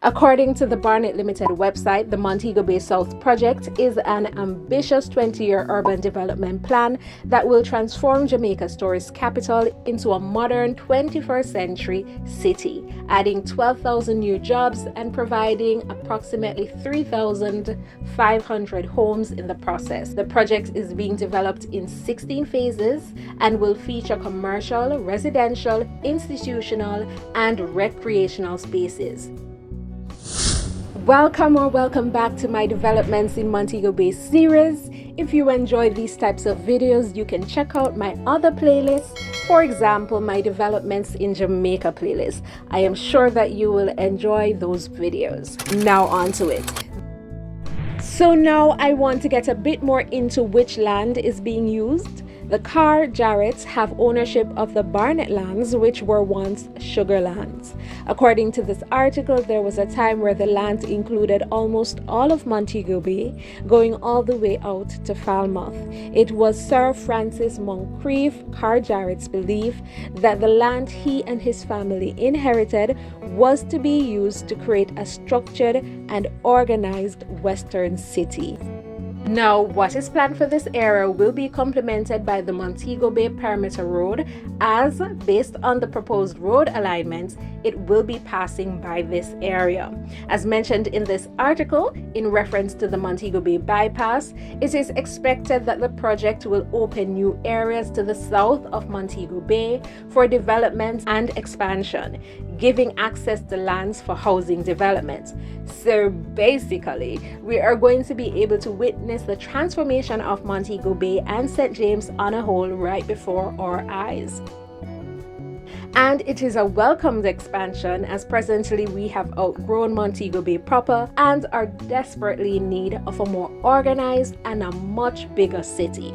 According to the Barnet Limited website, the Montego Bay South project is an ambitious 20-year urban development plan that will transform Jamaica's tourist capital into a modern 21st century city, adding 12,000 new jobs and providing approximately 3,500 homes in the process. The project is being developed in 16 phases and will feature commercial, residential, institutional, and recreational spaces. Welcome back to my Developments in Montego Bay series. If you enjoy these types of videos, you can check out my other playlists. For example, my Developments in Jamaica playlist. I am sure that you will enjoy those videos. Now on to it. So now I want to get a bit more into which land is being used. The Carr Jarretts have ownership of the Barnet Lands, which were once sugar lands. According to this article, there was a time where the land included almost all of Montego Bay, going all the way out to Falmouth. It was Sir Francis Moncrief Carr Jarrett's belief that the land he and his family inherited was to be used to create a structured and organized western city. Now, what is planned for this area will be complemented by the Montego Bay Perimeter Road, as based on the proposed road alignments, it will be passing by this area. As mentioned in this article, in reference to the Montego Bay bypass, it is expected that the project will open new areas to the south of Montego Bay for development and expansion, giving access to lands for housing development. So basically, we are going to be able to witness the transformation of Montego Bay and St. James on a whole right before our eyes. And it is a welcomed expansion, as presently we have outgrown Montego Bay proper and are desperately in need of a more organized and a much bigger city.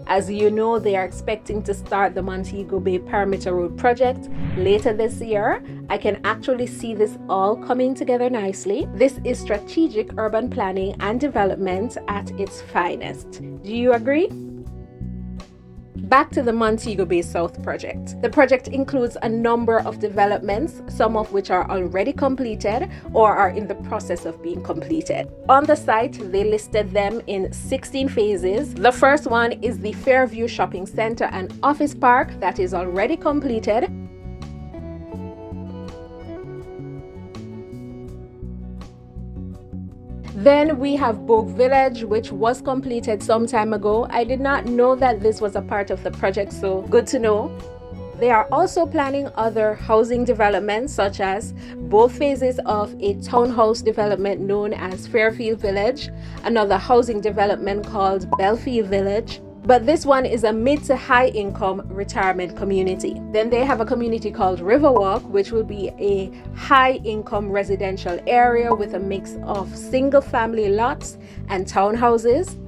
As you know, they are expecting to start the Montego Bay Perimeter Road project later this year. I can actually see this all coming together nicely. This is strategic urban planning and development at its finest. Do you agree? Back to the Montego Bay South project. The project includes a number of developments, some of which are already completed or are in the process of being completed. On the site, they listed them in 16 phases. The first one is the Fairview Shopping Center and Office Park that is already completed. Then we have Bogue Village, which was completed some time ago. I did not know that this was a part of the project, so good to know. They are also planning other housing developments, such as both phases of a townhouse development known as Fairfield Village, another housing development called Belfield Village, but this one is a mid to high income retirement community. Then they have a community called Riverwalk, which will be a high income residential area with a mix of single family lots and townhouses.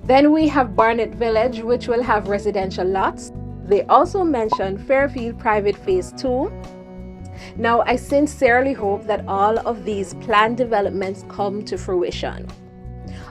Then we have Barnet Village, which will have residential lots. They also mentioned Fairfield Private Phase 2. Now, I sincerely hope that all of these planned developments come to fruition.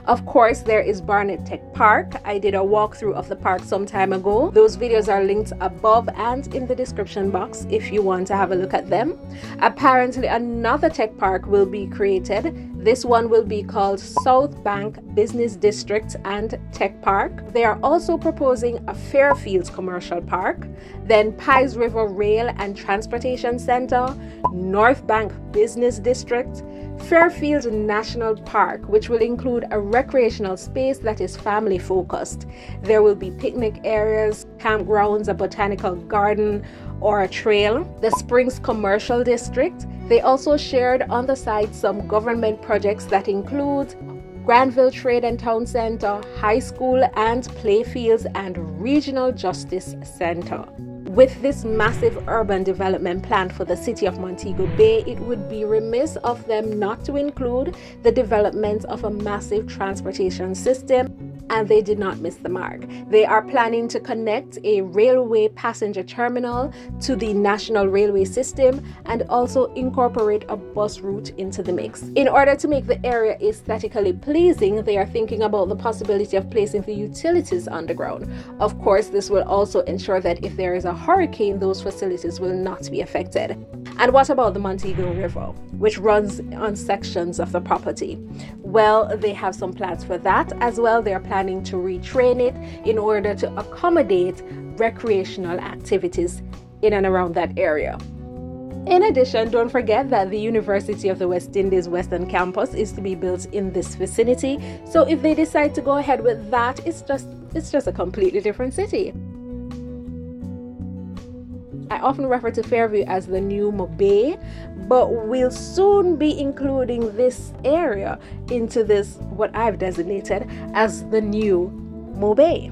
Of course, there is Barnet Tech Park. I did a walkthrough of the park some time ago. Those videos are linked above and in the description box if you want to have a look at them. Apparently, another tech park will be created. This one will be called South Bank Business District and Tech Park. They are also proposing a Fairfields Commercial Park, then Pies River Rail and Transportation Center, North Bank Business District, Fairfield National Park, which will include a recreational space that is family focused. There will be picnic areas, campgrounds, a botanical garden, or a trail. The Springs Commercial District. They also shared on the site some government projects that include Granville Trade and Town Center, High School and Playfields, and Regional Justice Center. With this massive urban development plan for the city of Montego Bay, it would be remiss of them not to include the development of a massive transportation system, and they did not miss the mark. They are planning to connect a railway passenger terminal to the national railway system and also incorporate a bus route into the mix. In order to make the area aesthetically pleasing, they are thinking about the possibility of placing the utilities underground. Of course, this will also ensure that if there is a hurricane, those facilities will not be affected. And what about the Montego River, which runs on sections of the property? Well, they have some plans for that as well. They're planning to retrain it in order to accommodate recreational activities in and around that area. In addition, don't forget that the University of the West Indies Western Campus is to be built in this vicinity. So if they decide to go ahead with that, it's just a completely different city. I often refer to Fairview as the new Bay, but we'll soon be including this area into this, what I've designated as the new Bay.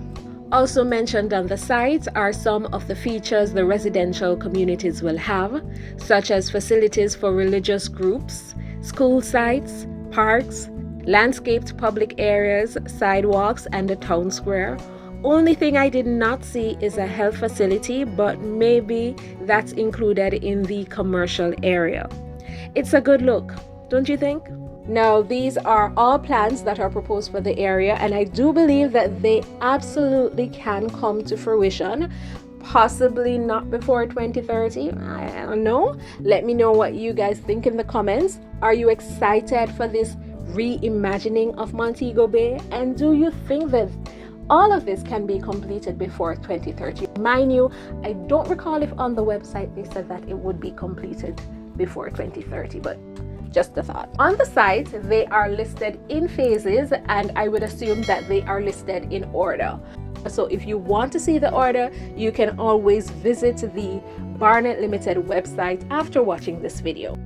Also mentioned on the site are some of the features the residential communities will have, such as facilities for religious groups, school sites, parks, landscaped public areas, sidewalks, and the town square. Only thing I did not see is a health facility, but maybe that's included in the commercial area. It's a good look, don't you think? Now, these are all plans that are proposed for the area, and I do believe that they absolutely can come to fruition. Possibly not before 2030. I don't know. Let me know what you guys think in the comments. Are you excited for this reimagining of Montego Bay? And do you think that all of this can be completed before 2030? Mind you, I don't recall if on the website they said that it would be completed before 2030, but just a thought. On the site, they are listed in phases, and I would assume that they are listed in order. So if you want to see the order, you can always visit the Barnet Limited website after watching this video.